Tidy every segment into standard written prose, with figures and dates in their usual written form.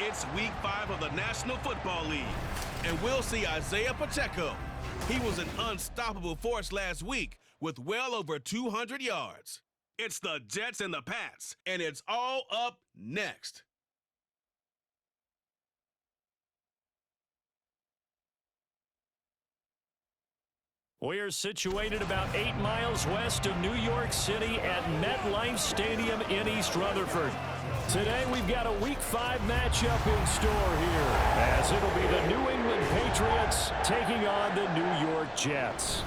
It's Week 5 of the National Football League, and we'll see Isaiah Pacheco. He was an unstoppable force last week with well over 200 yards. It's the Jets and the Pats, and it's all up next. We are situated about 8 miles west of New York City at MetLife Stadium in East Rutherford. Today we've got a Week 5 matchup in store here, as it'll be the New England Patriots taking on the New York Jets.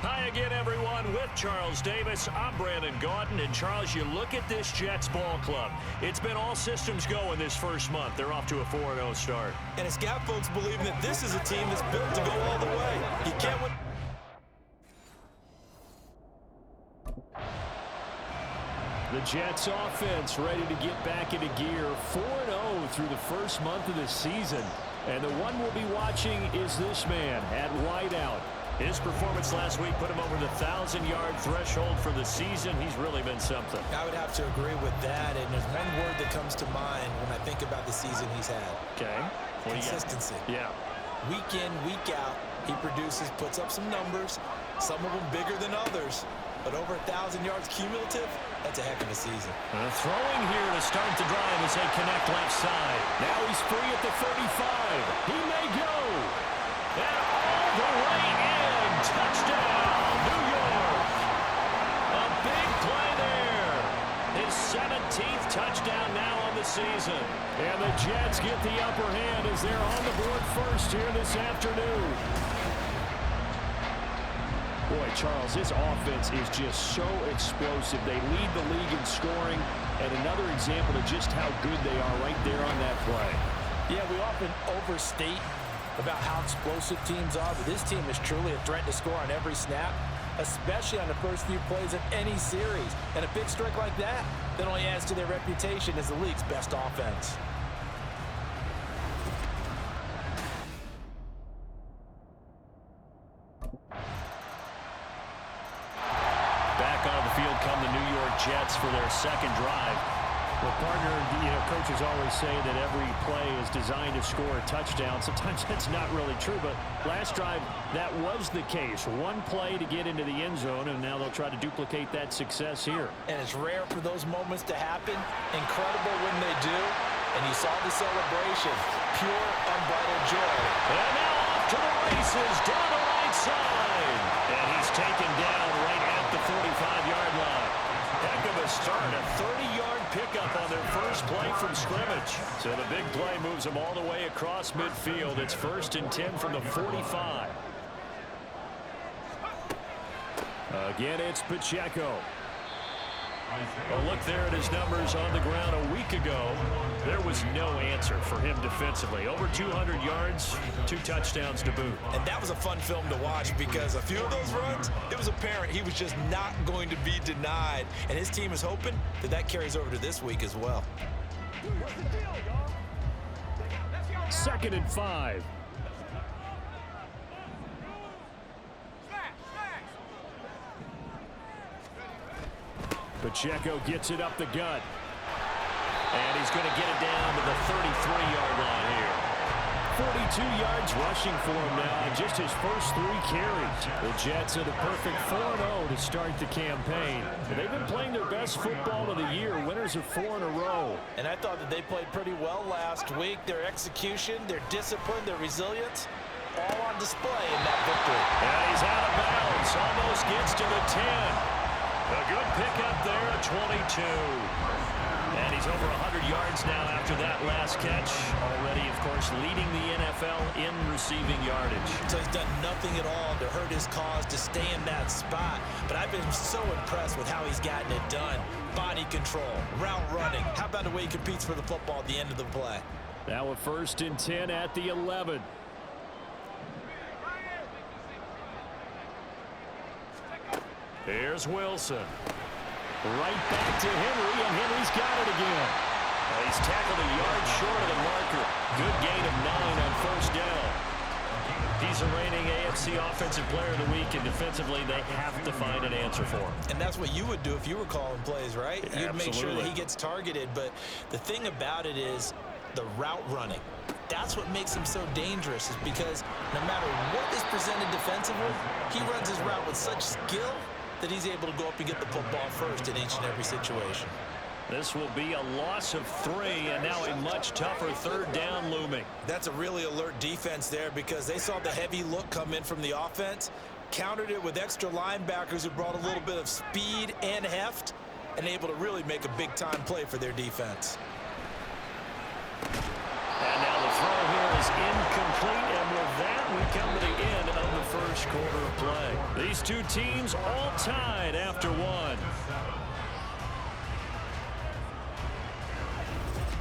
Hi again, everyone. With Charles Davis, I'm Brandon Gaudin. And Charles, you look at this Jets ball club. It's been all systems go in this first month. They're off to a 4-0 start. And it's got folks believing that this is a team that's built to go all the way. You can't win. The Jets offense ready to get back into gear. 4-0 through the first month of the season. And the one we'll be watching is this man at wideout. His performance last week put him over the 1,000-yard threshold for the season. He's really been something. I would have to agree with that, and there's one word that comes to mind when I think about the season he's had. Okay. Consistency. Yeah. Week in, week out, he produces, puts up some numbers, some of them bigger than others, but over 1,000 yards cumulative, that's a heck of a season. Throwing here to start the drive as they connect left side. Now he's free at the 35. He may go. And all the way in. Touchdown, New York. A big play there. His 17th touchdown now on the season. And the Jets get the upper hand as they're on the board first here this afternoon. Boy, Charles, this offense is just so explosive. They lead the league in scoring, and another example of just how good they are right there on that play. Yeah, we often overstate about how explosive teams are, but this team is truly a threat to score on every snap, especially on the first few plays of any series. And a big strike like that only adds to their reputation as the league's best offense. Back on the field come the New York Jets for their second drive. Well, partner, coaches always say that every play is designed to score a touchdown. Sometimes that's not really true, but last drive, that was the case. One play to get into the end zone, and now they'll try to duplicate that success here. And it's rare for those moments to happen. Incredible when they do. And you saw the celebration. Pure, unbridled joy. And now off to the races, down the right side. And he's taken down right at the 45-yard line. Heck of a start, a 30-yard pickup on their first play from scrimmage. So the big play moves them all the way across midfield. It's 1st and 10 from the 45. Again, it's Pacheco. A look there at his numbers on the ground a week ago. There was no answer for him defensively. Over 200 yards, 2 touchdowns to boot. And that was a fun film to watch because a few of those runs, it was apparent he was just not going to be denied. And his team is hoping that that carries over to this week as well. 2nd and 5. Pacheco gets it up the gut. And he's going to get it down to the 33-yard line here. 42 yards rushing for him now in just his first 3 carries. The Jets are the perfect 4-0 to start the campaign. They've been playing their best football of the year, winners of 4 in a row. And I thought that they played pretty well last week. Their execution, their discipline, their resilience, all on display in that victory. And he's out of bounds, almost gets to the 10. A good pickup there at 22. And he's over 100 yards now after that last catch. Already, of course, leading the NFL in receiving yardage. So he's done nothing at all to hurt his cause, to stay in that spot. But I've been so impressed with how he's gotten it done. Body control, route running. How about the way he competes for the football at the end of the play? Now a 1st and 10 at the 11. Here's Wilson. Right back to Henry, and Henry's got it again. He's tackled a yard short of the marker. Good gain of 9 on 1st down. He's the reigning AFC Offensive Player of the Week, and defensively, they have to find an answer for him. And that's what you would do if you were calling plays, right? Yeah, you'd make sure that he gets targeted. But the thing about it is the route running. That's what makes him so dangerous, is because no matter what is presented defensively, he runs his route with such skill that he's able to go up and get the football first in each and every situation. This will be a loss of 3, and now a much tougher third down looming. That's a really alert defense there, because they saw the heavy look come in from the offense, countered it with extra linebackers who brought a little bit of speed and heft, and able to really make a big-time play for their defense. And now the throw here is incomplete, and with that, we come to the end of the first quarter of play. These two teams all tied after 1.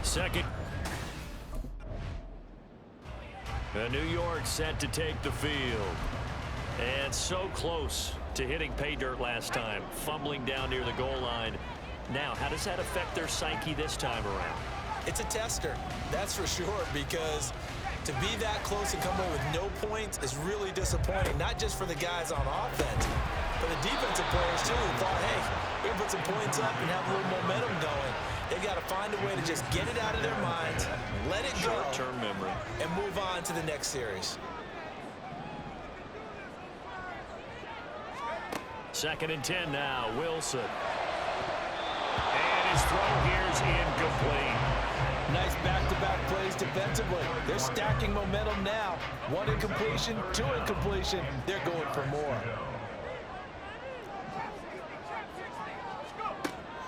Second. And New York set to take the field. And so close to hitting pay dirt last time, fumbling down near the goal line. Now, how does that affect their psyche this time around? It's a tester, that's for sure, because to be that close and come away with no points is really disappointing, not just for the guys on offense, but the defensive players too, who thought, hey, we can put some points up and have a little momentum going. They've got to find a way to just get it out of their minds, let it go, short-term memory, and move on to the next series. Second and 10 now, Wilson. And his throw here is incomplete. Nice back-to-back plays defensively. They're stacking momentum now. 1 incompletion, 2 incompletion. They're going for more.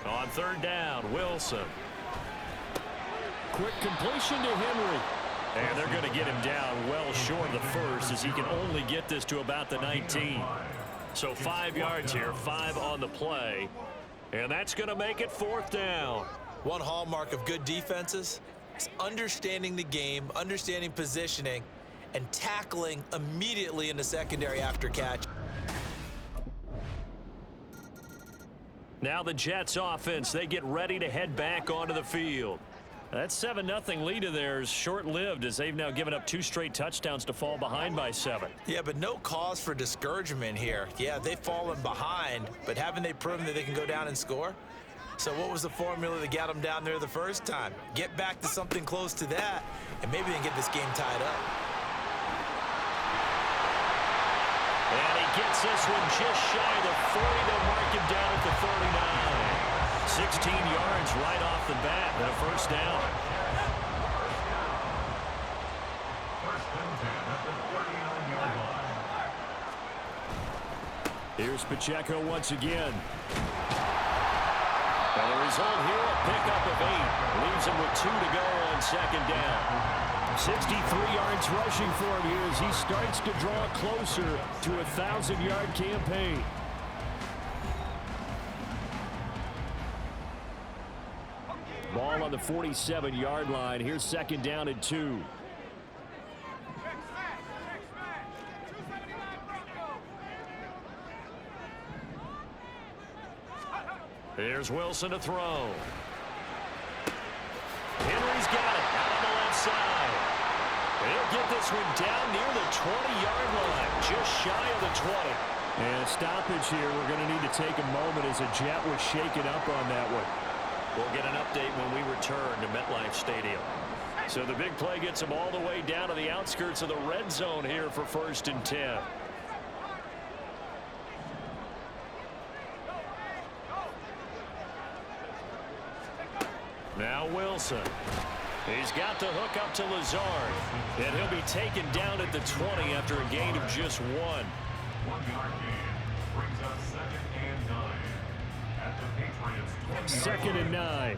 On third down, Wilson. Quick completion to Henry. And they're going to get him down well short of the first, as he can only get this to about the 19. So 5 yards here, 5 on the play. And that's going to make it 4th down. One hallmark of good defenses is understanding the game, understanding positioning, and tackling immediately in the secondary after catch. Now the Jets offense, they get ready to head back onto the field. That 7-0 lead of theirs short-lived, as they've now given up 2 straight touchdowns to fall behind by 7. Yeah, but no cause for discouragement here. Yeah, they've fallen behind, but haven't they proven that they can go down and score? So what was the formula that got them down there the first time? Get back to something close to that, and maybe they can get this game tied up. And he gets this one just shy of the 40. They'll mark him down at the 39. 16 yards right off the bat and a first down. Here's Pacheco once again. And the result here, a pickup of 8. Leaves him with 2 to go on second down. 63 yards rushing for him here as he starts to draw closer to a 1,000-yard campaign. Ball on the 47-yard line. Here's second down and 2. Here's Wilson to throw. Henry's got it out on the left side. He'll get this one down near the 20-yard line, just shy of the 20. And a stoppage here. We're going to need to take a moment as a Jet was shaken up on that one. We'll get an update when we return to MetLife Stadium. So the big play gets him all the way down to the outskirts of the red zone here for 1st and 10. Now Wilson. He's got the hook up to Lazard. And he'll be taken down at the 20 after a gain of just 1. 1-yard gain brings us 2nd and 9 at the Patriots 20-yard 2nd and 9.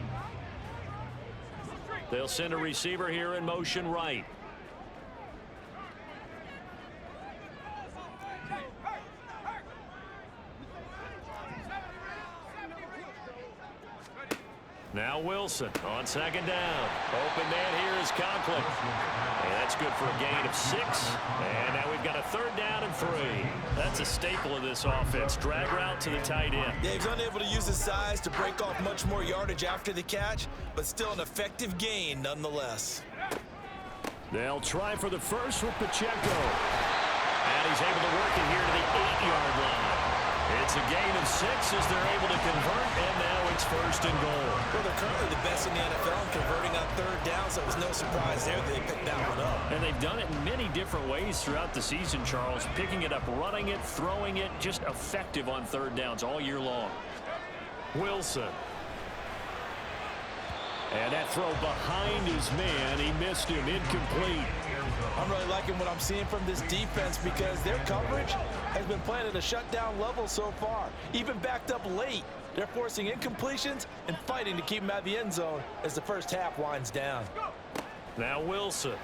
They'll send a receiver here in motion right. Now Wilson on 2nd down. Open man here is Conklin. And that's good for a gain of 6. And now we've got a 3rd down and 3. That's a staple of this offense. Drag route to the tight end. Yeah, he's unable to use his size to break off much more yardage after the catch, but still an effective gain nonetheless. They'll try for the first with Pacheco. he's able to work it here to the 8-yard line. It's a gain of 6 as they're able to convert, and now it's first and goal. Well, they're currently the best in the NFL in converting on third down, so it was no surprise there they picked that one up. And they've done it in many different ways throughout the season, Charles. Picking it up, running it, throwing it, just effective on third downs all year long. Wilson. And that throw behind his man. He missed him. Incomplete. I'm really liking what I'm seeing from this defense because their coverage has been playing at a shutdown level so far. Even backed up late, they're forcing incompletions and fighting to keep them out of the end zone as the first half winds down. Now Wilson. Did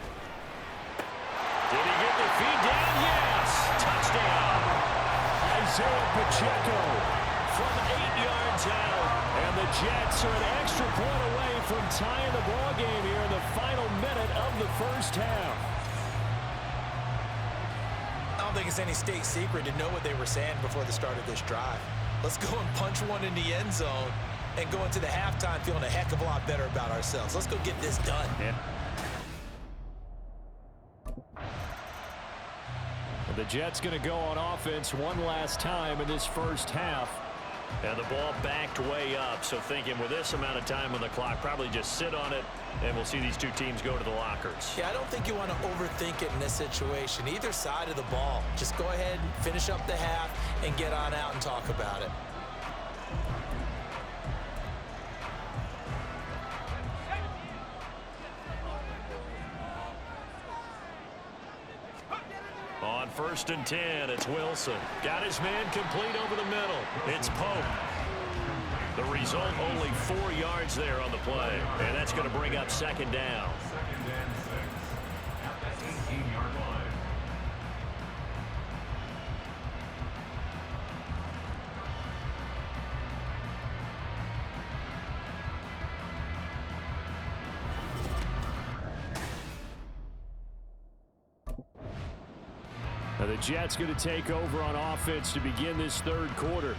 he get the feed down? Yes! Touchdown! Isaiah Pacheco from 8 yards out. And the Jets are an extra point away from tying the ball game here in the final minute of the first half. I don't think it's any state secret to know what they were saying before the start of this drive. Let's go and punch one in the end zone and go into the halftime feeling a heck of a lot better about ourselves. Let's go get this done. Yeah. The Jets going to go on offense one last time in this first half. And the ball backed way up, so thinking with this amount of time on the clock, probably just sit on it, and we'll see these two teams go to the lockers. Yeah, I don't think you want to overthink it in this situation. Either side of the ball. Just go ahead and finish up the half and get on out and talk about it. On 1st and 10, it's Wilson. Got his man complete over the middle. It's Pope. The result, only 4 yards there on the play. And that's going to bring up second down. Second and 6 at the 18-yard line. Now the Jets going to take over on offense to begin this third quarter.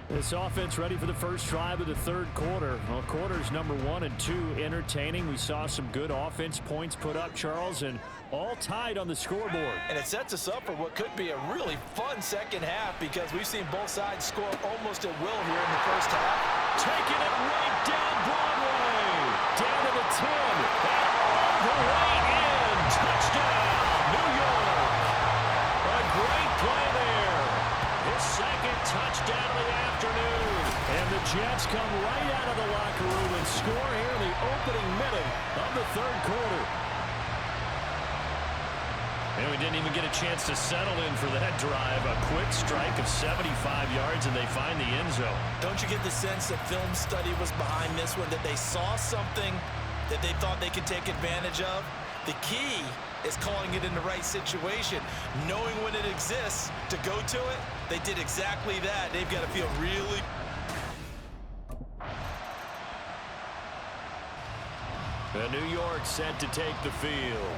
This offense ready for the first drive of the third quarter. Well, quarters number 1 and 2 entertaining. We saw some good offense points put up, Charles, and all tied on the scoreboard. And it sets us up for what could be a really fun second half because we've seen both sides score almost at will here in the first half. Taking it right down Broadway. Down to the 10. And all the way in. Touchdown, New York. A great play there. His second touchdown of the afternoon. And the Jets come right out of the locker room and score here in the opening minute of the third quarter. And we didn't even get a chance to settle in for that drive. A quick strike of 75 yards, and they find the end zone. Don't you get the sense that film study was behind this one, that they saw something that they thought they could take advantage of? The key is calling it in the right situation, knowing when it exists to go to it. They did exactly that. They've got to feel really... The New York set to take the field.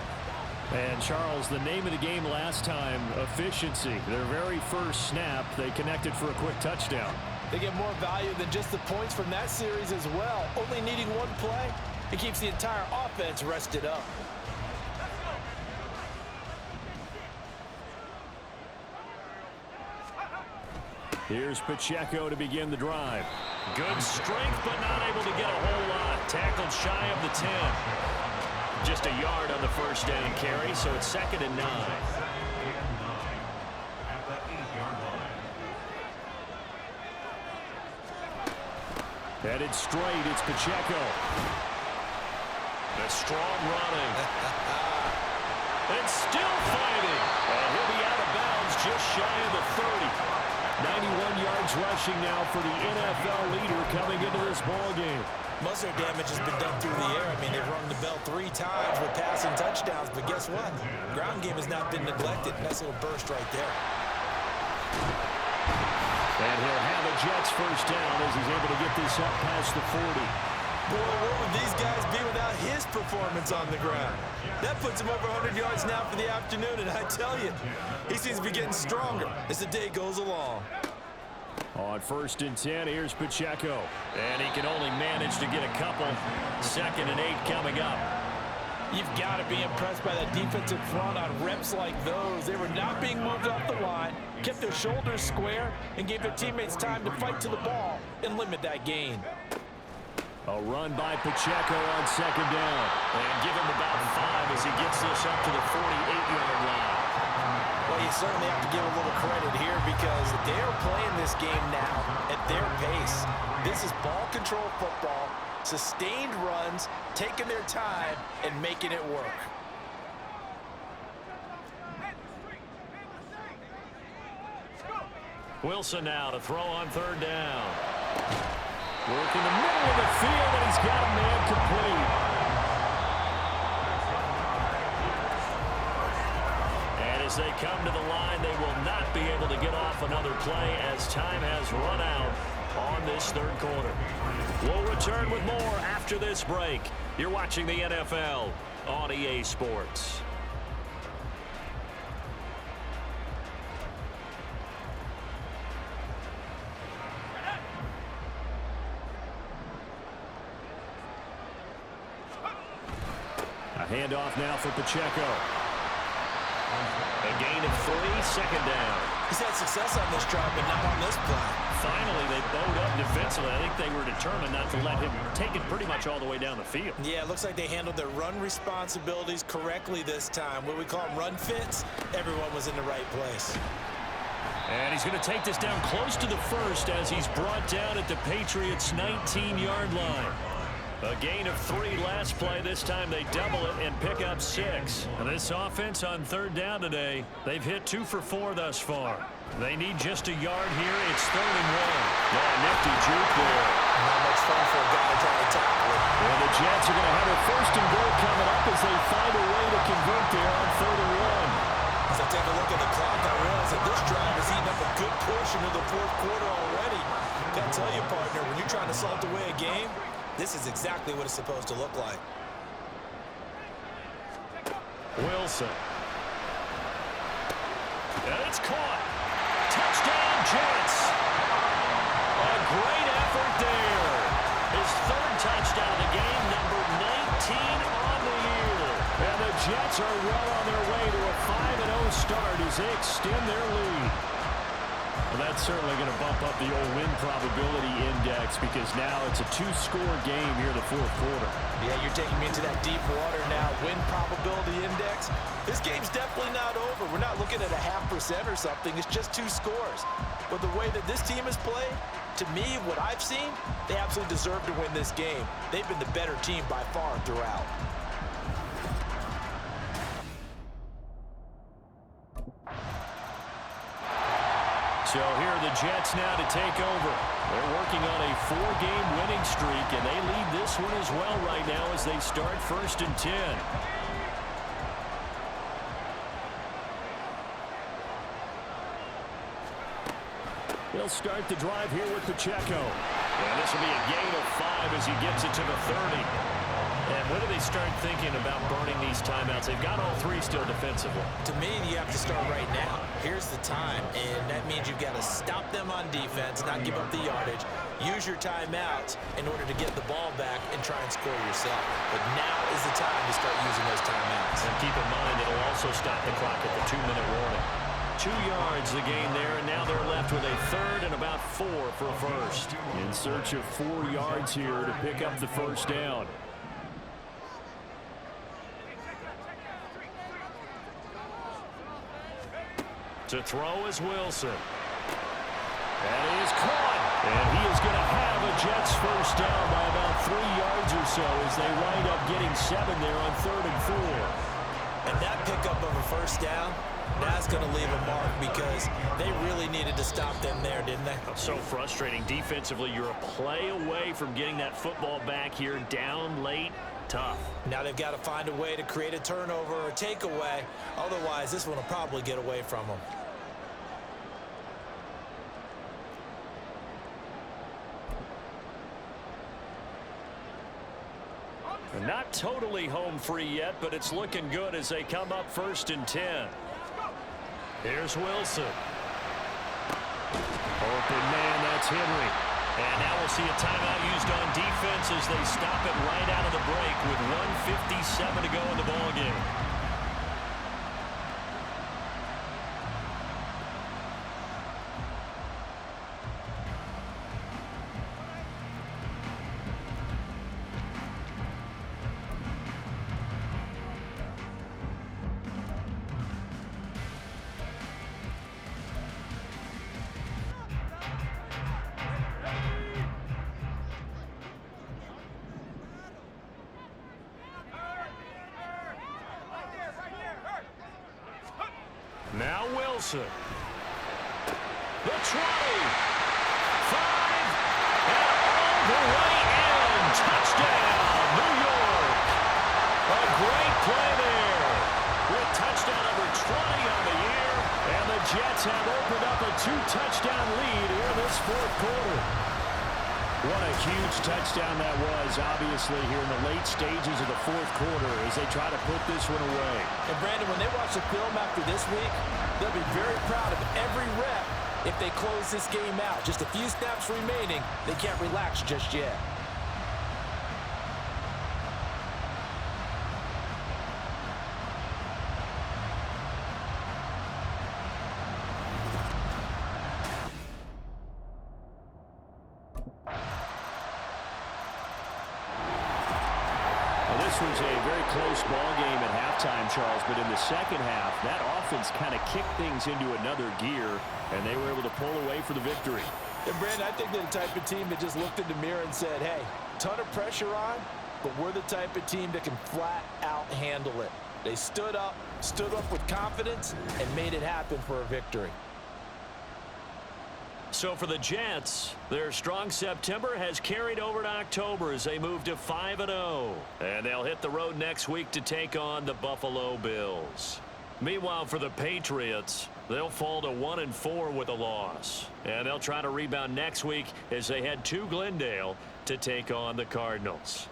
And, Charles, the name of the game last time, efficiency. Their very first snap, they connected for a quick touchdown. They get more value than just the points from that series as well. Only needing one play, it keeps the entire offense rested up. Here's Pacheco to begin the drive. Good strength, but not able to get a whole lot. Tackled shy of the 10. Just a yard on the first down carry, so it's 2nd and 9. At the 8-yard line. Headed straight, it's Pacheco. The strong running. And still fighting. And he'll be out of bounds just shy of the 30. 91 yards rushing now for the NFL leader coming into this ball game. Most of their damage has been done through the air. I mean, they've rung the bell 3 times with passing touchdowns, but guess what? Ground game has not been neglected. Nice little burst right there. And he'll have a Jets first down as he's able to get this up past the 40. Boy, what would these guys be without his performance on the ground? That puts him over 100 yards now for the afternoon, and I tell you, he seems to be getting stronger as the day goes along. On 1st and 10, here's Pacheco. And he can only manage to get a couple. 2nd and 8 coming up. You've got to be impressed by that defensive front on reps like those. They were not being moved off the line, kept their shoulders square, and gave their teammates time to fight to the ball and limit that gain. A run by Pacheco on second down. And give him about 5 as he gets this up to the 48-yard line. Well, you certainly have to give a little credit here because they're playing this game now at their pace. This is ball control football, sustained runs, taking their time, and making it work. Wilson now to throw on third down. Work in the middle of the field, and he's got a man complete. And as they come to the line, they will not be able to get off another play as time has run out on this third quarter. We'll return with more after this break. You're watching the NFL on EA Sports. A handoff now for Pacheco. A gain of 3, second down. He's had success on this drive, but not on this play. Finally, they bowed up defensively. I think they were determined not to let him take it pretty much all the way down the field. Yeah, it looks like they handled their run responsibilities correctly this time. What we call them run fits, everyone was in the right place. And he's going to take this down close to the first as he's brought down at the Patriots' 19-yard line. A gain of 3 last play. This time they double it and pick up 6. And this offense on third down today, they've hit 2 for 4 thus far. They need just a yard here. It's 3rd and 1. Yeah, nifty juke there. Not much fun for a guy trying to tackle it. And the Jets are going to have a 1st and goal coming up as they find a way to convert there on 3rd and 1. As I take a look at the clock, I realize that this drive has eaten up a good portion of the 4th quarter already. Gotta tell you, partner, when you're trying to salt away a game, this is exactly what it's supposed to look like. Wilson. And it's caught. Touchdown, Jets. A great effort there. His 3rd touchdown of the game, number 19 on the year. And the Jets are well on their way to a 5-0 start as they extend their lead. Well, that's certainly going to bump up the old win probability index because now it's a 2-score game here in the 4th quarter. Yeah, you're taking me into that deep water now. Win probability index. This game's definitely not over. We're not looking at a 0.5% or something. It's just 2 scores. But the way that this team has played, to me, what I've seen, they absolutely deserve to win this game. They've been the better team by far throughout. So here are the Jets now to take over. They're working on a 4-game winning streak, and they lead this one as well right now as they start 1st and 10. They'll start the drive here with Pacheco. And this will be a gain of 5 as he gets it to the 30. And when do they start thinking about burning these timeouts? They've got all 3 still defensively. To me, you have to start right now. Here's the time, and that means you've got to stop them on defense, not give up the yardage. Use your timeouts in order to get the ball back and try and score yourself. But now is the time to start using those timeouts. And keep in mind, it'll also stop the clock at the 2-minute warning. 2 yards the gain there, and now they're left with a 3rd and about 4 for a first. In search of 4 yards here to pick up the first down. To throw is Wilson. And he is caught. And he is going to have a Jets first down by about 3 yards or so as they wind up getting 7 there on 3rd and 4. And that pickup of a first down, that's going to leave a mark because they really needed to stop them there, didn't they? So frustrating. Defensively, you're a play away from getting that football back here down late. Tough. Now they've got to find a way to create a turnover or a takeaway. Otherwise, this one will probably get away from them. They're not totally home free yet, but it's looking good as they come up 1st and 10. Here's Wilson. Open man, that's Henry. And now we'll see a timeout used on defense as they stop it right out of the break with 1:57 to go in the ballgame. Now Wilson. The 20. 5. And all the way in. Touchdown, New York. A great play there. With touchdown number 20 on the year. And the Jets have opened up a 2-touchdown lead here this fourth quarter. What a huge touchdown that was, obviously, here in the late stages of the fourth quarter as they try to put this one away. And, Brandon, when they watch the film after this week, they'll be very proud of every rep if they close this game out. Just a few snaps remaining. They can't relax just yet. This was a very close ball game at halftime, Charles, but in the second half, that offense kind of kicked things into another gear, and they were able to pull away for the victory. And, Brandon, I think they're the type of team that just looked in the mirror and said, hey, ton of pressure on, but we're the type of team that can flat out handle it. They stood up with confidence, and made it happen for a victory. So for the Jets, their strong September has carried over to October as they move to 5-0. And they'll hit the road next week to take on the Buffalo Bills. Meanwhile, for the Patriots, they'll fall to 1-4 with a loss. And they'll try to rebound next week as they head to Glendale to take on the Cardinals.